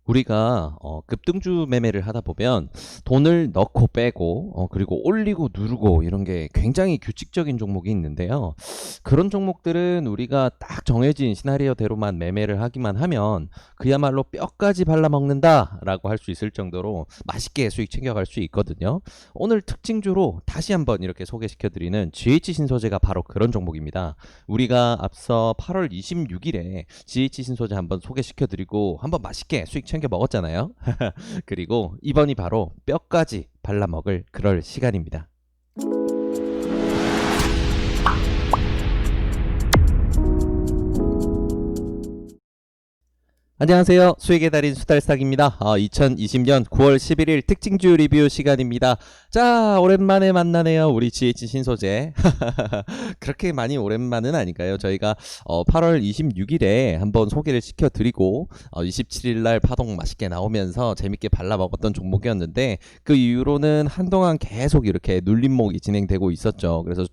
우리가 급등주 매매를 하다 보면 돈을 넣고 빼고 그리고 올리고 누르고 이런 게 굉장히 규칙적인 종목이 있는데요. 그런 종목들은 우리가 딱 정해진 시나리오대로만 매매를 하기만 하면 그야말로 뼈까지 발라먹는다라고 할 수 있을 정도로 맛있게 수익 챙겨갈 수 있거든요. 오늘 특징주로 다시 한번 이렇게 소개시켜드리는 GH 신소재가 바로 그런 종목입니다. 우리가 앞서 8월 26일에 GH 신소재 한번 소개시켜드리고 한번 맛있게 수익 챙겨 먹었잖아요. 그리고 이번이 바로 뼈까지 발라먹을 그럴 시간입니다. 안녕하세요. 수익의 달인 수달싹입니다. 2020년 9월 11일 특징주 리뷰 시간입니다. 자, 오랜만에 만나네요. 우리 GH 신소재. 그렇게 많이 오랜만은 아닐까요? 저희가 8월 26일에 한번 소개를 시켜드리고 27일 날 파동 맛있게 나오면서 재밌게 발라먹었던 종목이었는데 그 이후로는 한동안 계속 이렇게 눌림목이 진행되고 있었죠. 그래서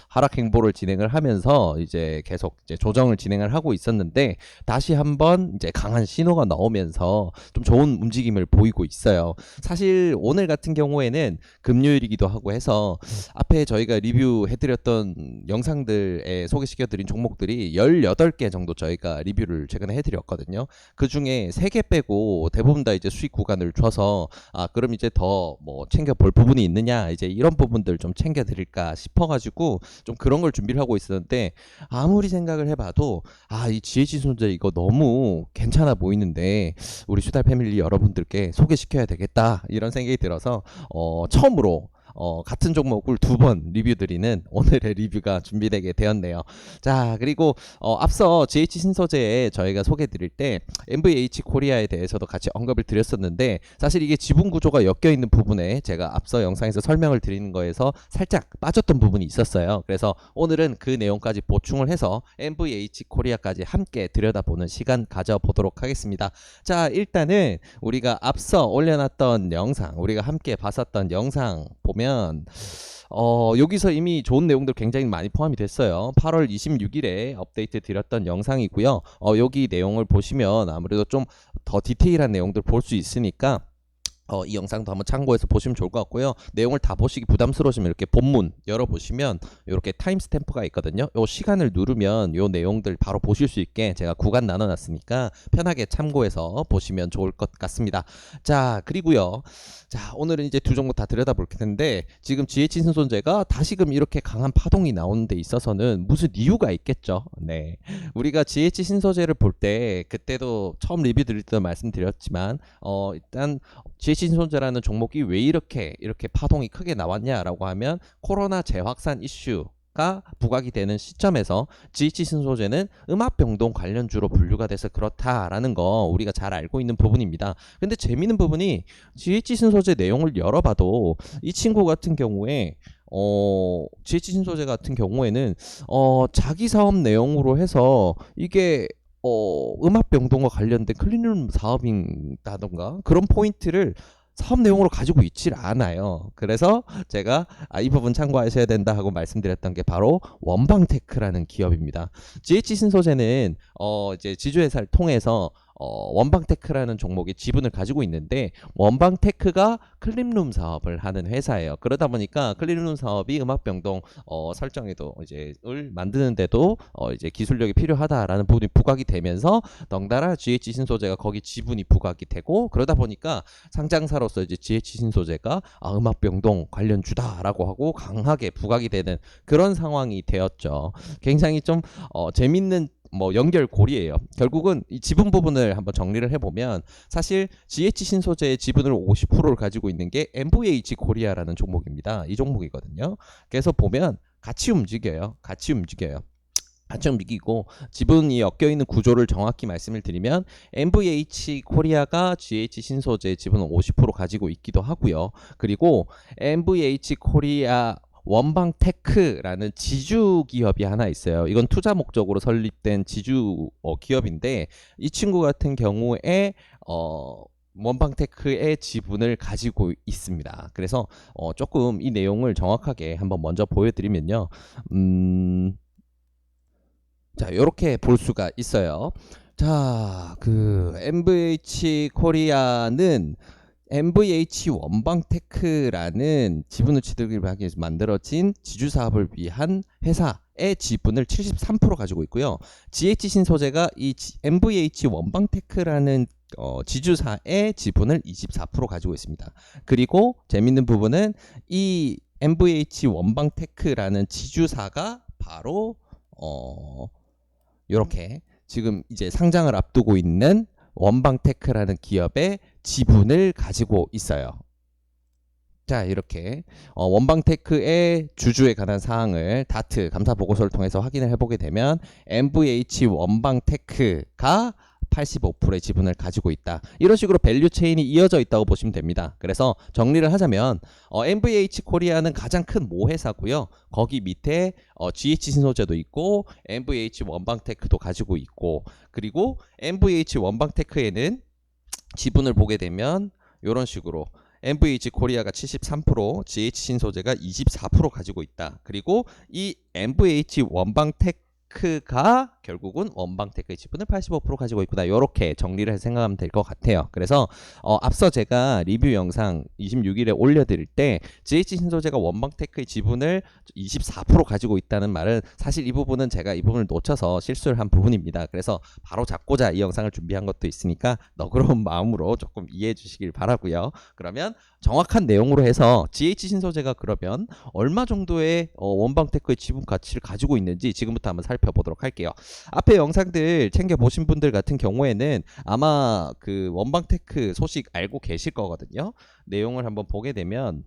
하락 행보를 진행을 하면서 이제 계속 이제 조정을 진행을 하고 있었는데 다시 한번 이제 강한 신호가 나오면서 좀 좋은 움직임을 보이고 있어요. 사실 오늘 같은 경우에는 금요일이기도 하고 해서 앞에 저희가 리뷰해드렸던 영상들에 소개시켜드린 종목들이 18개 정도 저희가 리뷰를 최근에 해드렸거든요. 그 중에 3개 빼고 대부분 다 이제 수익 구간을 줘서 그럼 이제 더 뭐 챙겨볼 부분이 있느냐 이제 이런 부분들 좀 챙겨드릴까 싶어가지고 좀 그런 걸 준비를 하고 있었는데 아무리 생각을 해봐도 이 GH 손재 이거 너무 괜찮아 보이는데 우리 수달 패밀리 여러분들께 소개시켜야 되겠다 이런 생각이 들어서 처음으로 같은 종목을 2번 리뷰 드리는 오늘의 리뷰가 준비되게 되었네요. 자, 그리고 앞서 GH 신소재에 저희가 소개 드릴 때 MVH 코리아에 대해서도 같이 언급을 드렸었는데 사실 이게 지분 구조가 엮여 있는 부분에 제가 앞서 영상에서 설명을 드리는 거에서 살짝 빠졌던 부분이 있었어요. 그래서 오늘은 그 내용까지 보충을 해서 MVH 코리아까지 함께 들여다보는 시간 가져보도록 하겠습니다. 자, 일단은 우리가 앞서 올려놨던 영상, 우리가 함께 봤었던 영상 보면 여기서 이미 좋은 내용들 굉장히 많이 포함이 됐어요. 8월 26일에 업데이트 드렸던 영상이고요. 여기 내용을 보시면 아무래도 좀 더 디테일한 내용들 볼 수 있으니까 이 영상도 한번 참고해서 보시면 좋을 것 같고요. 내용을 다 보시기 부담스러우시면 이렇게 본문 열어보시면 이렇게 타임스탬프가 있거든요. 요 시간을 누르면 요 내용들 바로 보실 수 있게 제가 구간 나눠놨으니까 편하게 참고해서 보시면 좋을 것 같습니다. 자, 그리고요. 자, 오늘은 이제 두 종목 다 들여다볼 텐데 지금 GH 신소재가 다시금 이렇게 강한 파동이 나오는 데 있어서는 무슨 이유가 있겠죠. 네, 우리가 GH 신소재를 볼 때 그때도 처음 리뷰 드릴 때도 말씀드렸지만 일단 GH 신소재라는 종목이 왜 이렇게 파동이 크게 나왔냐라고 하면 코로나 재확산 이슈가 부각이 되는 시점에서 GH 신소재는 음압병동 관련주로 분류가 돼서 그렇다라는 거 우리가 잘 알고 있는 부분입니다. 근데 재미있는 부분이 GH 신소재 내용을 열어봐도 이 친구 같은 경우에 GH 신소재 같은 경우에는 자기 사업 내용으로 해서 이게 음압병동과 관련된 클린룸 사업이라던가 그런 포인트를 사업 내용으로 가지고 있질 않아요. 그래서 제가 이 부분 참고하셔야 된다 하고 말씀드렸던 게 바로 원방테크라는 기업입니다. GH 신소재는 이제 지주회사를 통해서 원방테크라는 종목의 지분을 가지고 있는데 원방테크가 클린룸 사업을 하는 회사예요. 그러다 보니까 클린룸 사업이 음압병동 설정에도 이제 을 만드는데도 이제 기술력이 필요하다라는 부분이 부각이 되면서 덩달아 GH 신소재가 거기 지분이 부각이 되고 그러다 보니까 상장사로서 이제 GH 신소재가 음압병동 관련주다라고 하고 강하게 부각이 되는 그런 상황이 되었죠. 굉장히 좀 재밌는 연결고리예요. 결국은 이 지분 부분을 한번 정리를 해보면 사실 GH 신소재의 지분을 50%를 가지고 있는 게 MVH 코리아라는 종목입니다. 이 종목이거든요. 그래서 보면 같이 움직여요. 같이 움직이고 지분이 엮여있는 구조를 정확히 말씀을 드리면 MVH 코리아가 GH 신소재 지분을 50% 가지고 있기도 하고요. 그리고 MVH 코리아 원방테크라는 지주 기업이 하나 있어요. 이건 투자 목적으로 설립된 지주 기업인데 이 친구 같은 경우에 원방테크의 지분을 가지고 있습니다. 그래서 조금 이 내용을 정확하게 한번 먼저 보여드리면요. 자, 이렇게 볼 수가 있어요. 자, 그 MVH 코리아는 MVH 원방테크라는 지분을 취득을 하기 위해서 만들어진 지주 사업을 위한 회사의 지분을 73% 가지고 있고요. GH 신소재가 이 MVH 원방테크라는 지주사의 지분을 24% 가지고 있습니다. 그리고 재밌는 부분은 이 MVH 원방테크라는 지주사가 바로 이렇게 지금 이제 상장을 앞두고 있는 원방테크라는 기업의 지분을 가지고 있어요. 자, 이렇게 원방테크의 주주에 관한 사항을 다트 감사 보고서를 통해서 확인을 해보게 되면 MVH 원방테크가 85%의 지분을 가지고 있다. 이런 식으로 밸류 체인이 이어져 있다고 보시면 됩니다. 그래서 정리를 하자면 MVH 코리아는 가장 큰 모회사고요. 거기 밑에 GH 신소재도 있고 MVH 원방테크도 가지고 있고, 그리고 MVH 원방테크에는 지분을 보게 되면 이런 식으로 MVH 코리아가 73%, GH 신소재가 24% 가지고 있다. 그리고 이 MVH 원방테크가 결국은 원방테크의 지분을 85% 가지고 있구나. 이렇게 정리를 해서 생각하면 될 것 같아요. 그래서 앞서 제가 리뷰 영상 26일에 올려드릴 때 GH 신소재가 원방테크의 지분을 24% 가지고 있다는 말은 사실 이 부분은 제가 이 부분을 놓쳐서 실수를 한 부분입니다. 그래서 바로 잡고자 이 영상을 준비한 것도 있으니까 너그러운 마음으로 조금 이해해 주시길 바라고요. 그러면 정확한 내용으로 해서 GH 신소재가 그러면 얼마 정도의 원방테크의 지분 가치를 가지고 있는지 지금부터 한번 살펴보도록 할게요. 앞에 영상들 챙겨보신 분들 같은 경우에는 아마 그 원방테크 소식 알고 계실 거거든요. 내용을 한번 보게 되면,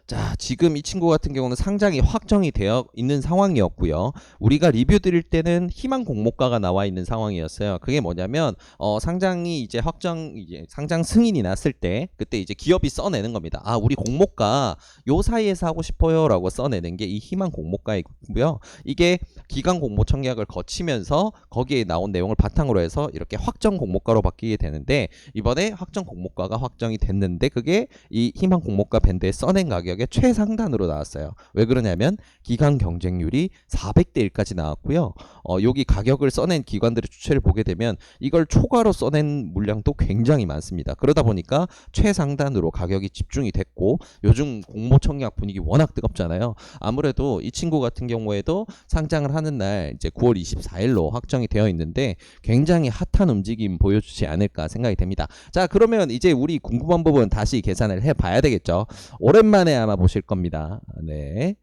자, 지금 이 친구 같은 경우는 상장이 확정이 되어 있는 상황이었고요. 우리가 리뷰 드릴 때는 희망 공모가가 나와 있는 상황이었어요. 그게 뭐냐면 상장이 이제 상장 승인이 났을 때 그때 이제 기업이 써내는 겁니다. 아, 우리 공모가 요 사이에서 하고 싶어요라고 써내는 게 이 희망 공모가이고요. 이게 기간 공모 청약을 거치면서 거기에 나온 내용을 바탕으로 해서 이렇게 확정 공모가로 바뀌게 되는데, 이번에 확정 공모가가 확정이 됐는데 그게 이 희망 공모가 밴드에 써낸 가격의 최상단으로 나왔어요. 왜 그러냐면 기간 경쟁률이 400대 1까지 나왔고요. 여기 가격을 써낸 기관들의 추체를 보게 되면 이걸 초과로 써낸 물량도 굉장히 많습니다. 그러다 보니까 최상단으로 가격이 집중이 됐고, 요즘 공모 청약 분위기 워낙 뜨겁잖아요. 아무래도 이 친구 같은 경우에도 상장을 하는 날 이제 9월 24일로 확정이 되어 있는데 굉장히 핫한 움직임 보여주지 않을까 생각이 됩니다. 자, 그러면 이제 우리 궁금한 부분 다시 계산을 해봐야 되겠죠. 오랜만에 아마 보실 겁니다. 네.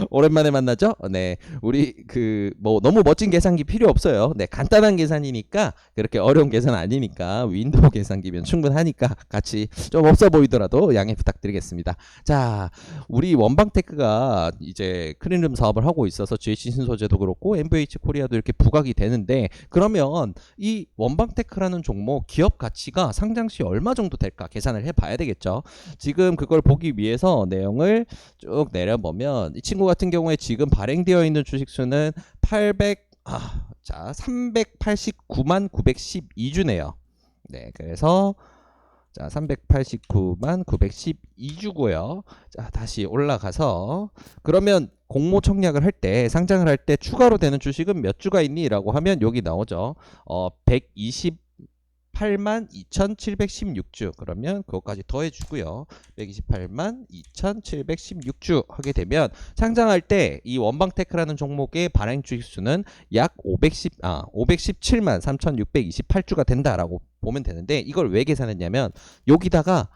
오랜만에 만나죠? 네. 우리 뭐 너무 멋진 계산기 필요 없어요. 네, 간단한 계산이니까, 그렇게 어려운 계산 아니니까 윈도우 계산기면 충분하니까 같이 좀 없어 보이더라도 양해 부탁드리겠습니다. 자, 우리 원방테크가 이제 클린룸 사업을 하고 있어서 GH 신소재도 그렇고 MVH 코리아도 이렇게 부각이 되는데, 그러면 이 원방테크라는 종목 기업 가치가 상장 시 얼마 정도 될까 계산을 해봐야 되겠죠. 지금 그걸 보기 위해서 내용을 쭉 내려보면 이 친구 같은 경우에 지금 발행되어 있는 주식수는 389만 912주네요. 네, 그래서 자, 389만 912주고요. 자, 다시 올라가서, 그러면 공모 청약을 할 때, 상장을 할 때 추가로 되는 주식은 몇 주가 있니? 라고 하면 여기 나오죠. 128만 2716주. 그러면 그것까지 더해주고요. 128만 2716주 하게 되면 상장할 때 이 원방테크라는 종목의 발행 주식수는 약 517만 3628주가 된다라고 보면 되는데, 이걸 왜 계산했냐면 여기다가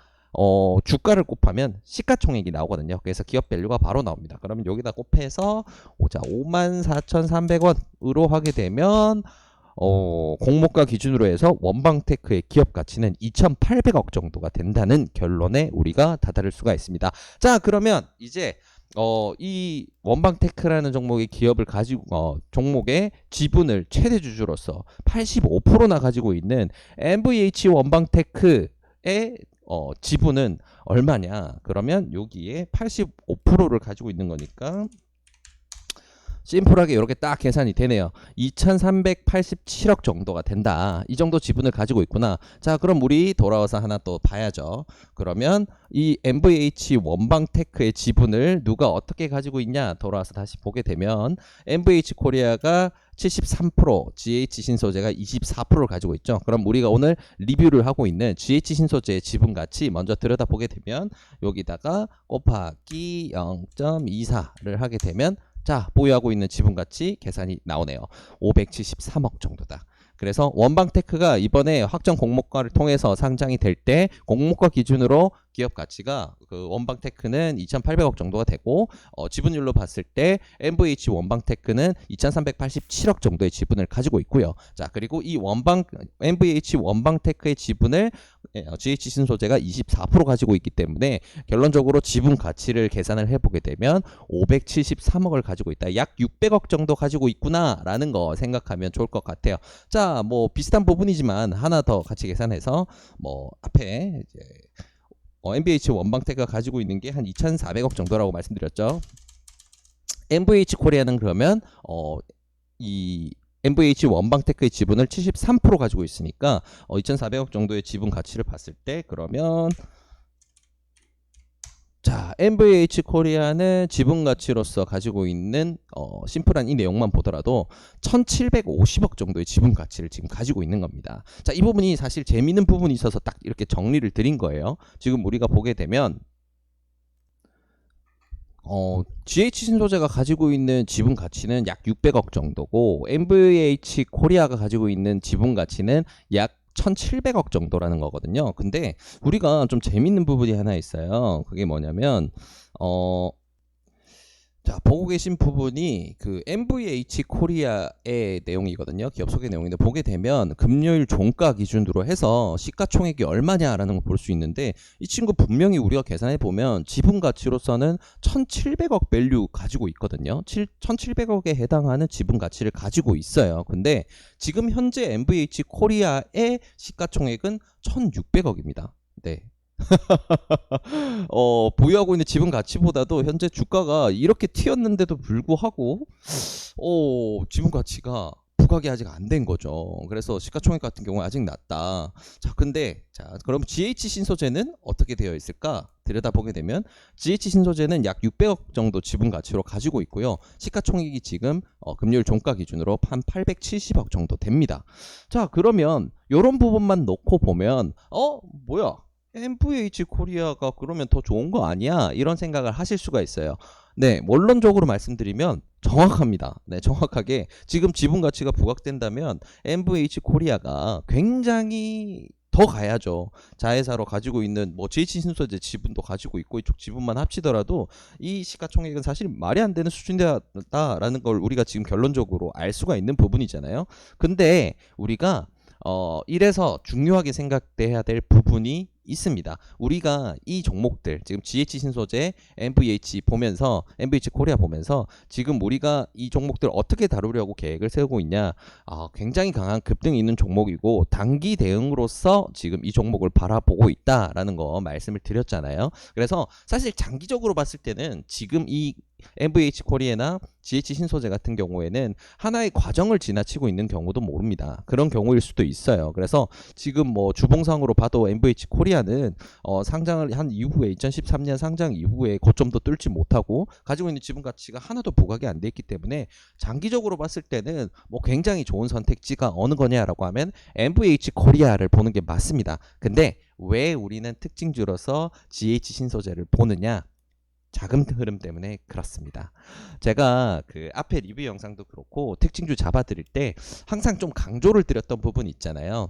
주가를 곱하면 시가총액이 나오거든요. 그래서 기업 밸류가 바로 나옵니다. 그러면 여기다 곱해서 54,300원으로 하게 되면 공모가 기준으로 해서 원방테크의 기업 가치는 2,800억 정도가 된다는 결론에 우리가 다다를 수가 있습니다. 자, 그러면 이제 이 원방테크라는 종목의 기업을 가지고 종목의 지분을 최대 주주로서 85%나 가지고 있는 MVH 원방테크의 지분은 얼마냐? 그러면 여기에 85%를 가지고 있는 거니까 심플하게 이렇게 딱 계산이 되네요. 2387억 정도가 된다. 이 정도 지분을 가지고 있구나. 자, 그럼 우리 돌아와서 하나 또 봐야죠. 그러면 이 MVH 원방테크의 지분을 누가 어떻게 가지고 있냐 돌아와서 다시 보게 되면 MVH 코리아가 73%, GH 신소재가 24%를 가지고 있죠. 그럼 우리가 오늘 리뷰를 하고 있는 GH 신소재의 지분 가치 먼저 들여다보게 되면 여기다가 곱하기 0.24를 하게 되면 자, 보유하고 있는 지분 가치 계산이 나오네요. 573억 정도다. 그래서 원방테크가 이번에 확정 공모가를 통해서 상장이 될 때 공모가 기준으로 기업 가치가 그 원방테크는 2,800억 정도가 되고 지분율로 봤을 때 MVH 원방테크는 2,387억 정도의 지분을 가지고 있고요. 자, 그리고 이 MVH 원방테크의 지분을 GH 신소재가 24% 가지고 있기 때문에 결론적으로 지분 가치를 계산을 해보게 되면 573억을 가지고 있다. 약 600억 정도 가지고 있구나라는 거 생각하면 좋을 것 같아요. 자, 뭐 비슷한 부분이지만 하나 더 같이 계산해서 뭐 앞에 이제 MVH 원방테크가 가지고 있는 게 한 2,400억 정도라고 말씀드렸죠. MVH 코리아는 그러면 이 MVH 원방테크의 지분을 73% 가지고 있으니까 2,400억 정도의 지분 가치를 봤을 때 그러면 자, MVH 코리아는 지분 가치로서 가지고 있는 심플한 이 내용만 보더라도 1,750억 정도의 지분 가치를 지금 가지고 있는 겁니다. 자, 이 부분이 사실 재미있는 부분이 있어서 딱 이렇게 정리를 드린 거예요. 지금 우리가 보게 되면 GH 신소재가 가지고 있는 지분 가치는 약 600억 정도고 MVH 코리아가 가지고 있는 지분 가치는 약 1,700억 정도라는 거거든요. 근데 우리가 좀 재밌는 부분이 하나 있어요. 그게 뭐냐면 자, 보고 계신 부분이 그 MVH 코리아의 내용이거든요. 기업 소개 내용인데 보게 되면 금요일 종가 기준으로 해서 시가총액이 얼마냐라는 걸 볼 수 있는데 이 친구 분명히 우리가 계산해 보면 지분 가치로서는 1,700억 밸류 가지고 있거든요. 1,700억에 해당하는 지분 가치를 가지고 있어요. 근데 지금 현재 MVH 코리아의 시가총액은 1,600억입니다. 네. 보유하고 있는 지분 가치보다도 현재 주가가 이렇게 튀었는데도 불구하고 지분 가치가 부각이 아직 안 된 거죠. 그래서 시가총액 같은 경우는 아직 낮다. 자, 근데 그럼 GH 신소재는 어떻게 되어 있을까? 들여다보게 되면 GH 신소재는 약 600억 정도 지분 가치로 가지고 있고요. 시가총액이 지금 금요일 종가 기준으로 한 870억 정도 됩니다. 자, 그러면 이런 부분만 놓고 보면 뭐야? MVH 코리아가 그러면 더 좋은 거 아니야? 이런 생각을 하실 수가 있어요. 네, 원론적으로 말씀드리면 정확합니다. 네, 정확하게 지금 지분 가치가 부각된다면 MVH 코리아가 굉장히 더 가야죠. 자회사로 가지고 있는 뭐 GH 신소재 지분도 가지고 있고 이쪽 지분만 합치더라도 이 시가총액은 사실 말이 안 되는 수준이다라는 걸 우리가 지금 결론적으로 알 수가 있는 부분이잖아요. 근데 우리가 이래서 중요하게 생각돼야 될 부분이 있습니다. 우리가 이 종목들 지금 GH 신소재, MVH 보면서 MVH 코리아 보면서 지금 우리가 이 종목들 어떻게 다루려고 계획을 세우고 있냐? 굉장히 강한 급등이 있는 종목이고 단기 대응으로서 지금 이 종목을 바라보고 있다라는 거 말씀을 드렸잖아요. 그래서 사실 장기적으로 봤을 때는 지금 이 MVH 코리아나 GH 신소재 같은 경우에는 하나의 과정을 지나치고 있는 경우도 모릅니다. 그런 경우일 수도 있어요. 그래서 지금 뭐 주봉상으로 봐도 MVH 코리아는 상장을 한 이후에 2013년 상장 이후에 고점도 뚫지 못하고 가지고 있는 지분 가치가 하나도 부각이 안 돼 있기 때문에 장기적으로 봤을 때는 뭐 굉장히 좋은 선택지가 어느 거냐라고 하면 MVH 코리아를 보는 게 맞습니다. 근데 왜 우리는 특징주로서 GH 신소재를 보느냐? 자금 흐름 때문에 그렇습니다. 제가 그 앞에 리뷰 영상도 그렇고 특징주 잡아드릴 때 항상 좀 강조를 드렸던 부분이 있잖아요.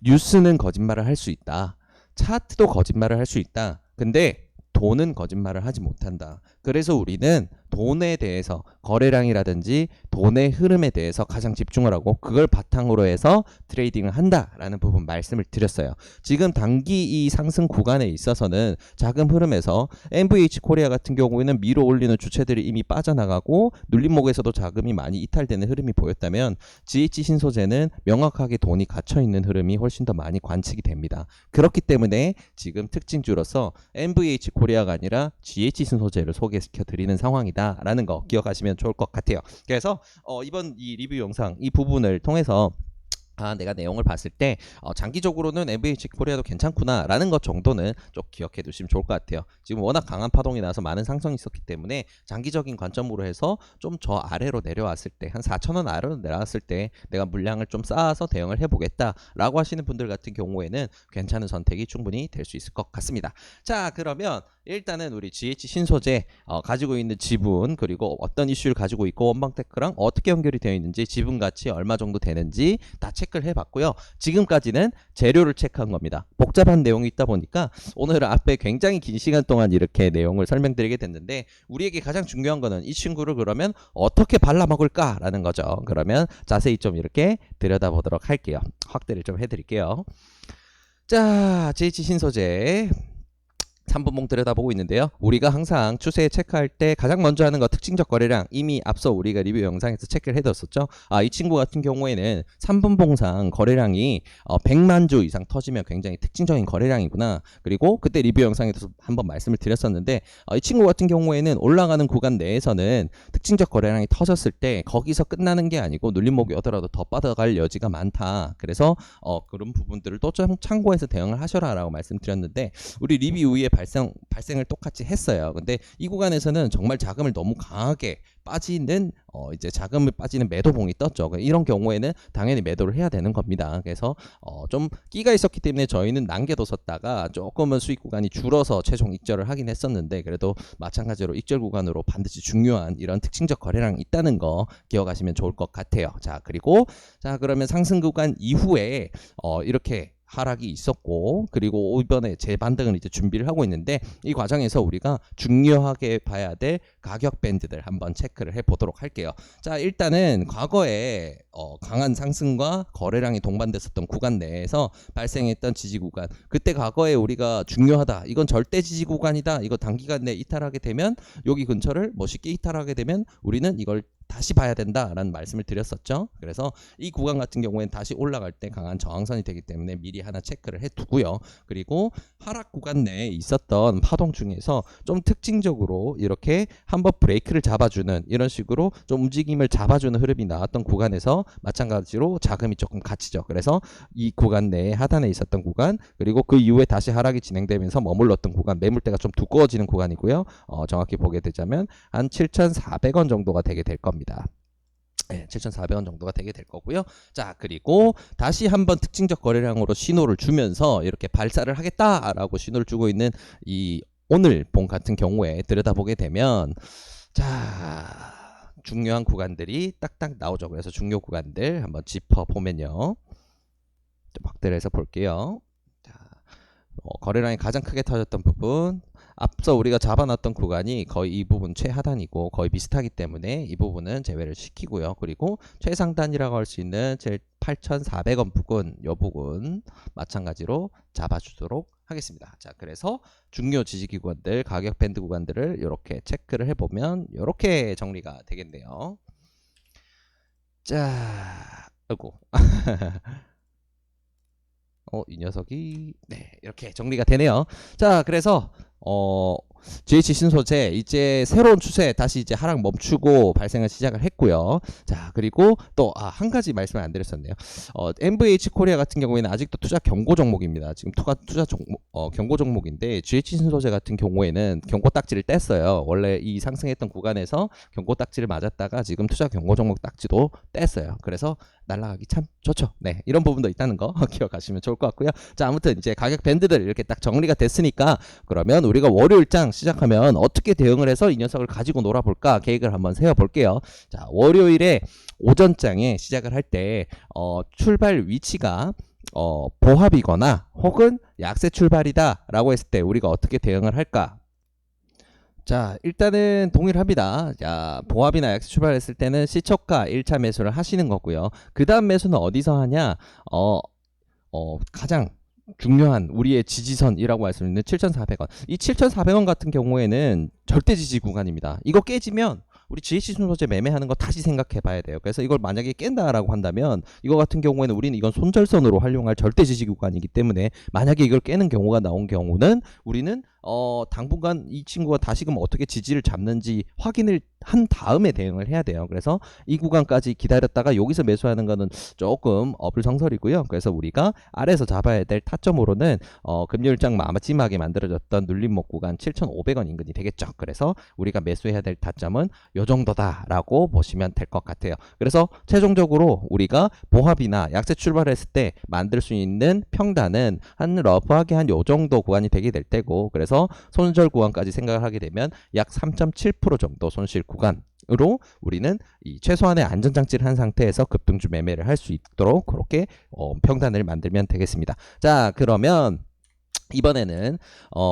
뉴스는 거짓말을 할 수 있다. 차트도 거짓말을 할 수 있다. 근데 돈은 거짓말을 하지 못한다. 그래서 우리는 돈에 대해서 거래량이라든지 돈의 흐름에 대해서 가장 집중을 하고 그걸 바탕으로 해서 트레이딩을 한다라는 부분 말씀을 드렸어요. 지금 단기 이 상승 구간에 있어서는 자금 흐름에서 MVH 코리아 같은 경우에는 밀어 올리는 주체들이 이미 빠져나가고 눌림목에서도 자금이 많이 이탈되는 흐름이 보였다면 GH 신소재는 명확하게 돈이 갇혀있는 흐름이 훨씬 더 많이 관측이 됩니다. 그렇기 때문에 지금 특징주로서 MVH 코리아가 아니라 GH 신소재를 소개시켜 드리는 상황이다 있다 라는 거 기억하시면 좋을 것 같아요. 그래서 이번 이 리뷰 영상 이 부분을 통해서 내가 내용을 봤을 때 장기적으로는 MVH 코리아도 괜찮구나 라는 것 정도는 좀 기억해 두시면 좋을 것 같아요. 지금 워낙 강한 파동이 나서 많은 상승이 있었기 때문에 장기적인 관점으로 해서 좀 저 아래로 내려왔을 때 한 4,000원 아래로 내려왔을 때 내가 물량을 좀 쌓아서 대응을 해보겠다 라고 하시는 분들 같은 경우에는 괜찮은 선택이 충분히 될 수 있을 것 같습니다. 자, 그러면 일단은 우리 GH 신소재 가지고 있는 지분, 그리고 어떤 이슈를 가지고 있고 원방테크랑 어떻게 연결이 되어 있는지, 지분 가치 얼마 정도 되는지 다 체크를 해봤고요. 지금까지는 재료를 체크한 겁니다. 복잡한 내용이 있다 보니까 오늘 앞에 굉장히 긴 시간 동안 이렇게 내용을 설명드리게 됐는데, 우리에게 가장 중요한 거는 이 친구를 그러면 어떻게 발라먹을까 라는 거죠. 그러면 자세히 좀 이렇게 들여다보도록 할게요. 확대를 좀 해드릴게요. 자, GH 신소재 3분봉 들여다보고 있는데요. 우리가 항상 추세 체크할 때 가장 먼저 하는 거 특징적 거래량, 이미 앞서 우리가 리뷰 영상에서 체크를 해뒀었죠. 이 친구 같은 경우에는 3분봉상 거래량이 100만 주 이상 터지면 굉장히 특징적인 거래량이구나. 그리고 그때 리뷰 영상에서 한번 말씀을 드렸었는데, 이 친구 같은 경우에는 올라가는 구간 내에서는 특징적 거래량이 터졌을 때 거기서 끝나는 게 아니고 눌림목이 오더라도 더 빠져갈 여지가 많다. 그래서 그런 부분들을 또 좀 참고해서 대응을 하셔라 라고 말씀드렸는데, 우리 리뷰 이후에 발생을 똑같이 했어요. 근데 이 구간에서는 정말 자금을 너무 강하게 빠지는 이제 자금을 빠지는 매도봉이 떴죠. 이런 경우에는 당연히 매도를 해야 되는 겁니다. 그래서 좀 끼가 있었기 때문에 저희는 남겨뒀었다가 조금은 수익 구간이 줄어서 최종 익절을 하긴 했었는데, 그래도 마찬가지로 익절 구간으로 반드시 중요한 이런 특징적 거래량이 있다는 거 기억하시면 좋을 것 같아요. 자, 그리고 그러면 상승 구간 이후에 이렇게 하락이 있었고, 그리고 이번에 재반등을 이제 준비를 하고 있는데, 이 과정에서 우리가 중요하게 봐야 될 가격 밴드들 한번 체크를 해보도록 할게요. 자, 일단은 과거에 강한 상승과 거래량이 동반됐었던 구간 내에서 발생했던 지지 구간, 그때 과거에 우리가 중요하다, 이건 절대 지지 구간이다, 이거 단기간 내에 이탈하게 되면, 여기 근처를 쉽게 이탈하게 되면 우리는 이걸 다시 봐야 된다라는 말씀을 드렸었죠. 그래서 이 구간 같은 경우에는 다시 올라갈 때 강한 저항선이 되기 때문에 미리 하나 체크를 해두고요. 그리고 하락 구간 내에 있었던 파동 중에서 좀 특징적으로 이렇게 한번 브레이크를 잡아주는, 이런 식으로 좀 움직임을 잡아주는 흐름이 나왔던 구간에서 마찬가지로 자금이 조금 갇히죠. 그래서 이 구간 내에 하단에 있었던 구간, 그리고 그 이후에 다시 하락이 진행되면서 머물렀던 구간, 매물대가 좀 두꺼워지는 구간이고요. 정확히 보게 되자면 한 7,400원 정도가 되게 될 겁니다. 네, 7,400원 정도가 되게 될 거고요. 자, 그리고 다시 한번 특징적 거래량으로 신호를 주면서 이렇게 발사를 하겠다라고 신호를 주고 있는 이 오늘 봉 같은 경우에 들여다보게 되면, 자, 중요한 구간들이 딱딱 나오죠. 그래서 중요 구간들 한번 짚어보면요, 좀 확대를 해서 볼게요. 자, 거래량이 가장 크게 터졌던 부분, 앞서 우리가 잡아놨던 구간이 거의 이 부분 최하단이고 거의 비슷하기 때문에 이 부분은 제외를 시키고요. 그리고 최상단이라고 할 수 있는 8,400원 부근, 이 부분 마찬가지로 잡아주도록 하겠습니다. 자, 그래서 중요 지지 구간들, 가격 밴드 구간들을 이렇게 체크를 해보면 이렇게 정리가 되겠네요. 자, 아이고. 이 녀석이 이렇게 정리가 되네요. 자, 그래서 GH 신소재 이제 새로운 추세 다시 이제 하락 멈추고 발생을 시작을 했고요. 자, 그리고 또 한 가지 말씀을 안 드렸었네요. MVH 코리아 같은 경우에는 아직도 투자 경고 종목입니다. 지금 투자 종목, 경고 종목인데, GH 신소재 같은 경우에는 경고 딱지를 뗐어요. 원래 이 상승했던 구간에서 경고 딱지를 맞았다가 지금 투자 경고 종목 딱지도 뗐어요. 그래서 날라가기 참 좋죠. 네, 이런 부분도 있다는 거 기억하시면 좋을 것 같고요. 자, 아무튼 이제 가격 밴드들 이렇게 딱 정리가 됐으니까, 그러면 우리가 월요일장 시작하면 어떻게 대응을 해서 이 녀석을 가지고 놀아볼까 계획을 한번 세워볼게요. 자, 월요일에 오전장에 시작을 할 때 출발 위치가 보합이거나 혹은 약세 출발이다 라고 했을 때 우리가 어떻게 대응을 할까? 자, 일단은 동일합니다. 자, 보합이나 약세 출발했을 때는 시초가 1차 매수를 하시는 거고요. 그 다음 매수는 어디서 하냐? 가장 중요한 우리의 지지선이라고 할 수 있는 7,400원. 이 7,400원 같은 경우에는 절대 지지 구간입니다. 이거 깨지면 우리 GH 신소재 매매하는 거 다시 생각해 봐야 돼요. 그래서 이걸 만약에 깬다라고 한다면 이거 같은 경우에는 우리는 이건 손절선으로 활용할 절대 지지 구간이기 때문에, 만약에 이걸 깨는 경우가 나온 경우는 우리는 당분간 이 친구가 다시금 어떻게 지지를 잡는지 확인을 한 다음에 대응을 해야 돼요. 그래서 이 구간까지 기다렸다가 여기서 매수하는 거는 조금 어불성설이고요. 그래서 우리가 아래에서 잡아야 될 타점으로는 금요일장 마지막에 만들어졌던 눌림목 구간 7,500원 인근이 되겠죠. 그래서 우리가 매수해야 될 타점은 요 정도다라고 보시면 될 것 같아요. 그래서 최종적으로 우리가 보합이나 약세 출발했을 때 만들 수 있는 평단은 한 러프하게 한 요 정도 구간이 되게 될 테고, 그래서 손절 구간까지 생각을 하게 되면 약 3.7% 정도 손실 구간으로 우리는 이 최소한의 안전장치를 한 상태에서 급등주 매매를 할 수 있도록 그렇게 평단을 만들면 되겠습니다. 자, 그러면 이번에는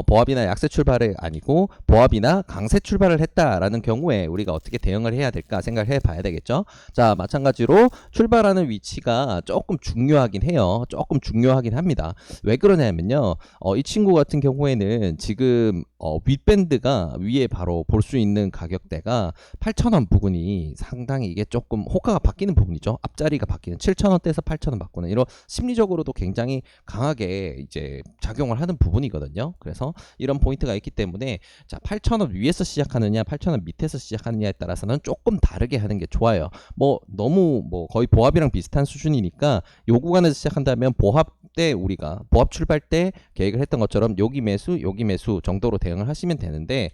보합이나 약세 출발이 아니고 보합이나 강세 출발을 했다라는 경우에 우리가 어떻게 대응을 해야 될까 생각을 해봐야 되겠죠. 자, 마찬가지로 출발하는 위치가 조금 중요하긴 해요. 조금 중요하긴 합니다. 왜 그러냐면요, 이 친구 같은 경우에는 지금 윗밴드가 위에 바로 볼 수 있는 가격대가 8,000원 부근이 상당히 이게 조금 호가가 바뀌는 부분이죠. 앞자리가 바뀌는 7,000원대에서 8,000원 바꾸는 이런 심리적으로도 굉장히 강하게 이제 작용을 하는 부분이거든요. 그래서 이런 포인트가 있기 때문에 자, 8,000원 위에서 시작하느냐 8,000원 밑에서 시작하느냐에 따라서는 조금 다르게 하는 게 좋아요. 뭐 너무 뭐 거의 보합이랑 비슷한 수준이니까 요 구간에서 시작한다면 보합 때 우리가 보합 출발 때 계획을 했던 것처럼 여기 매수 정도로 대응을 하시면 되는데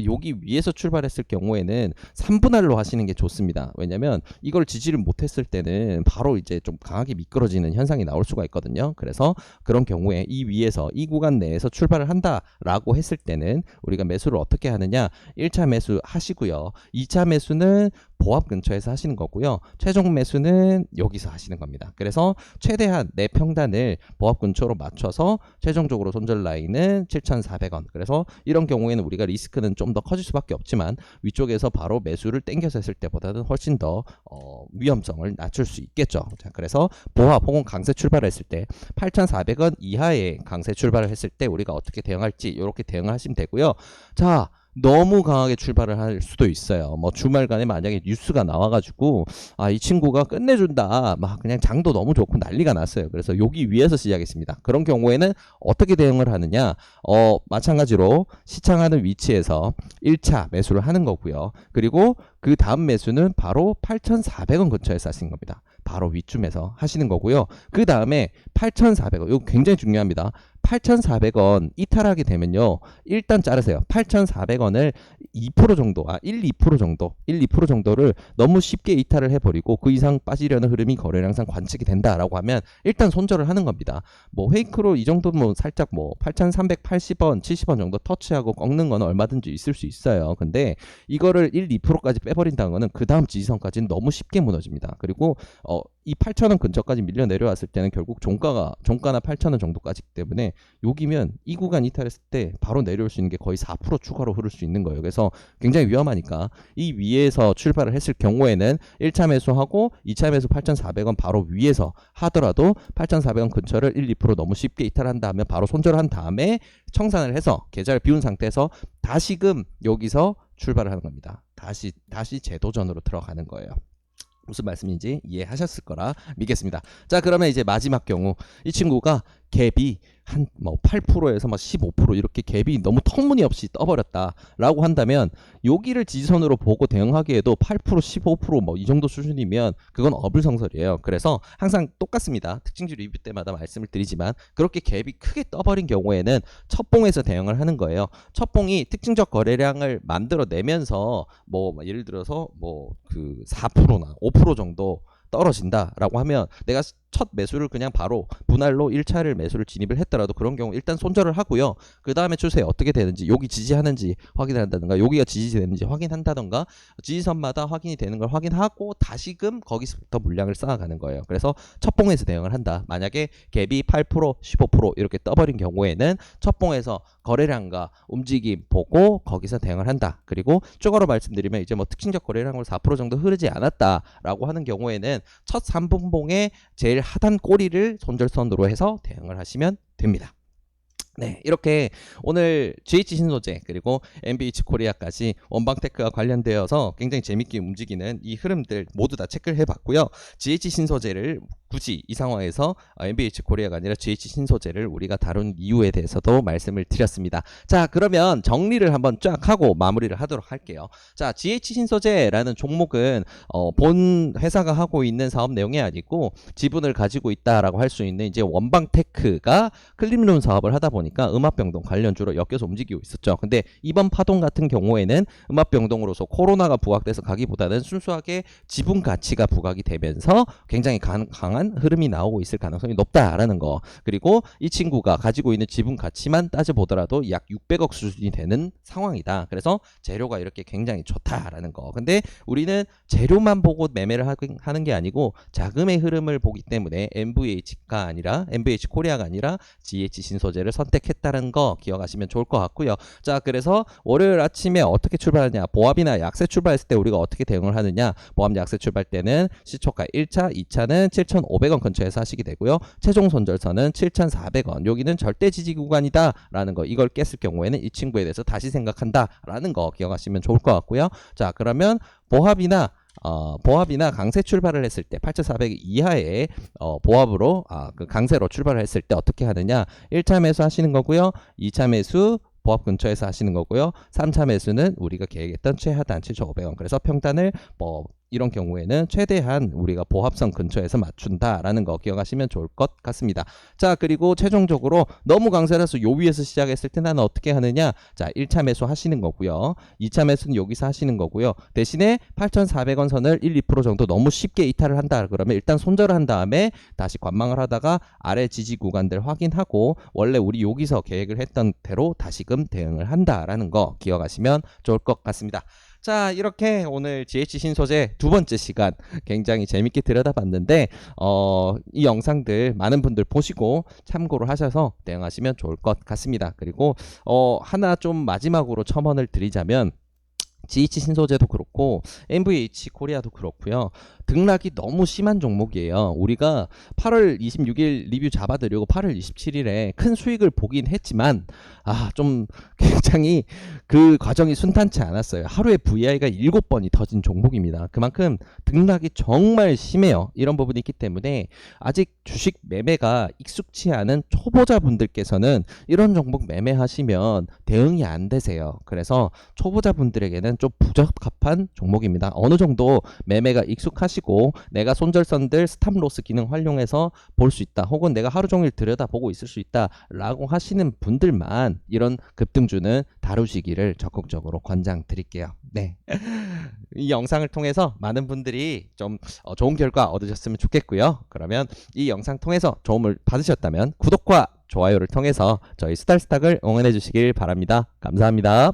여기 위에서 출발했을 경우에는 3분할로 하시는 게 좋습니다. 왜냐면 이걸 지지를 못했을 때는 바로 이제 좀 강하게 미끄러지는 현상이 나올 수가 있거든요. 그래서 그런 경우에 이 위에서 이 구간 내에서 출발을 한다라고 했을 때는 우리가 매수를 어떻게 하느냐, 1차 매수 하시고요. 2차 매수는 보합 근처에서 하시는 거고요. 최종 매수는 여기서 하시는 겁니다. 그래서 최대한 내 평단을 보합 근처로 맞춰서 최종적으로 손절 라인은 7,400원. 그래서 이런 경우에는 우리가 리스크는 좀 더 커질 수밖에 없지만 위쪽에서 바로 매수를 땡겨서 했을 때보다는 훨씬 더 위험성을 낮출 수 있겠죠. 자, 그래서 보합 혹은 강세 출발했을 때 8,400원 이하의 강세 출발을 했을 때 우리가 어떻게 대응할지 이렇게 대응을 하시면 되고요. 자, 너무 강하게 출발을 할 수도 있어요. 뭐 주말간에 만약에 뉴스가 나와가지고 이 친구가 끝내준다, 막 그냥 장도 너무 좋고 난리가 났어요. 그래서 여기 위에서 시작했습니다. 그런 경우에는 어떻게 대응을 하느냐, 마찬가지로 시청하는 위치에서 1차 매수를 하는 거고요. 그리고 그 다음 매수는 바로 8,400원 근처에서 하시는 겁니다. 바로 위쯤에서 하시는 거고요. 그 다음에 8,400원, 이거 굉장히 중요합니다. 8,400원 이탈하게 되면요, 일단 자르세요. 8,400원을 2% 정도, 2% 정도, 2% 정도를 너무 쉽게 이탈을 해버리고 그 이상 빠지려는 흐름이 거래량상 관측이 된다라고 하면 일단 손절을 하는 겁니다. 뭐 페이크로 이 정도면 살짝 뭐 8,380원, 70원 정도 터치하고 꺾는 건 얼마든지 있을 수 있어요. 근데 이거를 2%까지 빼버린다는 거는 그 다음 지지선까지는 너무 쉽게 무너집니다. 그리고 이 8,000원 근처까지 밀려 내려왔을 때는 결국 종가나 8,000원 정도까지기 때문에 여기면 이 구간 이탈했을 때 바로 내려올 수 있는 게 거의 4% 추가로 흐를 수 있는 거예요. 그래서 굉장히 위험하니까 이 위에서 출발을 했을 경우에는 1차 매수하고 2차 매수 8,400원 바로 위에서 하더라도 8,400원 근처를 2% 너무 쉽게 이탈한다 하면 바로 손절한 다음에 청산을 해서 계좌를 비운 상태에서 다시금 여기서 출발을 하는 겁니다. 다시 재도전으로 들어가는 거예요. 무슨 말씀인지 이해하셨을 거라 믿겠습니다. 자, 그러면 이제 마지막 경우 이 친구가 갭이 한 뭐 8%에서 막 15% 이렇게 갭이 너무 터무니없이 떠버렸다라고 한다면 여기를 지지선으로 보고 대응하기에도 8% 15% 이 정도 수준이면 그건 어불성설이에요. 그래서 항상 똑같습니다. 특징주 리뷰 때마다 말씀을 드리지만 그렇게 갭이 크게 떠버린 경우에는 첫 봉에서 대응을 하는 거예요. 첫 봉이 특징적 거래량을 만들어내면서 뭐 예를 들어서 뭐 그 4%나 5% 정도 떨어진다라고 하면 내가 첫 매수를 그냥 바로 분할로 1차를 매수를 진입을 했더라도 그런 경우 일단 손절을 하고요. 그 다음에 추세 어떻게 되는지, 여기 지지하는지 확인한다든가 여기가 지지되는지 확인한다든가 지지선마다 확인이 되는 걸 확인하고 다시금 거기서부터 물량을 쌓아가는 거예요. 그래서 첫 봉에서 대응을 한다. 만약에 갭이 8% 15% 이렇게 떠버린 경우에는 첫 봉에서 거래량과 움직임 보고 거기서 대응을 한다. 그리고 추가로 말씀드리면 이제 뭐 특징적 거래량으로 4% 정도 흐르지 않았다라고 하는 경우에는 첫 3분봉에 제일 하단 꼬리를 손절선으로 해서 대응을 하시면 됩니다. 네, 이렇게 오늘 GH 신소재 그리고 MBH 코리아까지 원방테크와 관련되어서 굉장히 재밌게 움직이는 이 흐름들 모두 다 체크를 해봤고요. GH 신소재를 굳이 이 상황에서 MBH 코리아가 아니라 GH 신소재를 우리가 다룬 이유에 대해서도 말씀을 드렸습니다. 자, 그러면 정리를 한번 쫙 하고 마무리를 하도록 할게요. 자, GH 신소재라는 종목은 본 회사가 하고 있는 사업 내용이 아니고 지분을 가지고 있다라고 할 수 있는 이제 원방테크가 클린룸 사업을 하다 보니까 음압병동 관련주로 엮여서 움직이고 있었죠. 근데 이번 파동 같은 경우에는 음압병동으로서 코로나가 부각돼서 가기보다는 순수하게 지분 가치가 부각이 되면서 굉장히 강한 흐름이 나오고 있을 가능성이 높다라는 거. 그리고 이 친구가 가지고 있는 지분 가치만 따져보더라도 약 600억 수준이 되는 상황이다. 그래서 재료가 이렇게 굉장히 좋다라는 거. 근데 우리는 재료만 보고 매매를 하는 게 아니고 자금의 흐름을 보기 때문에 MVH 코리아가 아니라 GH 신소재를 선택했다는 거 기억하시면 좋을 것 같고요. 자, 그래서 월요일 아침에 어떻게 출발하냐, 보합이나 약세 출발했을 때 우리가 어떻게 대응을 하느냐. 보합 약세 출발 때는 시초가 1차, 2차는 7,500원 근처에서 하시게 되고요. 최종 손절선은 7,400원. 여기는 절대 지지 구간이다 라는 거. 이걸 깼을 경우에는 이 친구에 대해서 다시 생각한다 라는 거 기억하시면 좋을 것 같고요. 자, 그러면 보합이나 강세 출발을 했을 때 8,400 이하의 보합으로 그 강세로 출발을 했을 때 어떻게 하느냐. 1차 매수 하시는 거고요. 2차 매수 보합 근처에서 하시는 거고요. 3차 매수는 우리가 계획했던 최하단 7,500원. 그래서 평단을 이런 경우에는 최대한 우리가 보합선 근처에서 맞춘다라는 거 기억하시면 좋을 것 같습니다. 자, 그리고 최종적으로 너무 강세라서 요 위에서 시작했을 때 나는 어떻게 하느냐. 자, 1차 매수 하시는 거고요. 2차 매수는 여기서 하시는 거고요. 대신에 8,400원 선을 1, 2% 정도 너무 쉽게 이탈을 한다 그러면 일단 손절을 한 다음에 다시 관망을 하다가 아래 지지 구간들 확인하고 원래 우리 여기서 계획을 했던 대로 다시금 대응을 한다라는 거 기억하시면 좋을 것 같습니다. 자, 이렇게 오늘 GH 신소재 두 번째 시간 굉장히 재밌게 들여다봤는데 이 영상들 많은 분들 보시고 참고를 하셔서 대응하시면 좋을 것 같습니다. 그리고 하나 좀 마지막으로 첨언을 드리자면 GH 신소재도 그렇고 MVH 코리아도 그렇고요. 등락이 너무 심한 종목이에요. 우리가 8월 26일 리뷰 잡아드리고 8월 27일에 큰 수익을 보긴 했지만 좀 굉장히 그 과정이 순탄치 않았어요. 하루에 VI가 7번이 터진 종목입니다. 그만큼 등락이 정말 심해요. 이런 부분이 있기 때문에 아직 주식 매매가 익숙치 않은 초보자분들께서는 이런 종목 매매하시면 대응이 안 되세요. 그래서 초보자분들에게는 좀 부적합한 종목입니다. 어느 정도 매매가 익숙하시고 내가 손절선들 스탑로스 기능 활용해서 볼 수 있다. 혹은 내가 하루 종일 들여다보고 있을 수 있다 라고 하시는 분들만 이런 급등주는 다루시기를 적극적으로 권장드릴게요. 네. 이 영상을 통해서 많은 분들이 좀 좋은 결과 얻으셨으면 좋겠고요. 그러면 이 영상 통해서 도움을 받으셨다면 구독과 좋아요를 통해서 저희 수달스탁을 응원해 주시길 바랍니다. 감사합니다.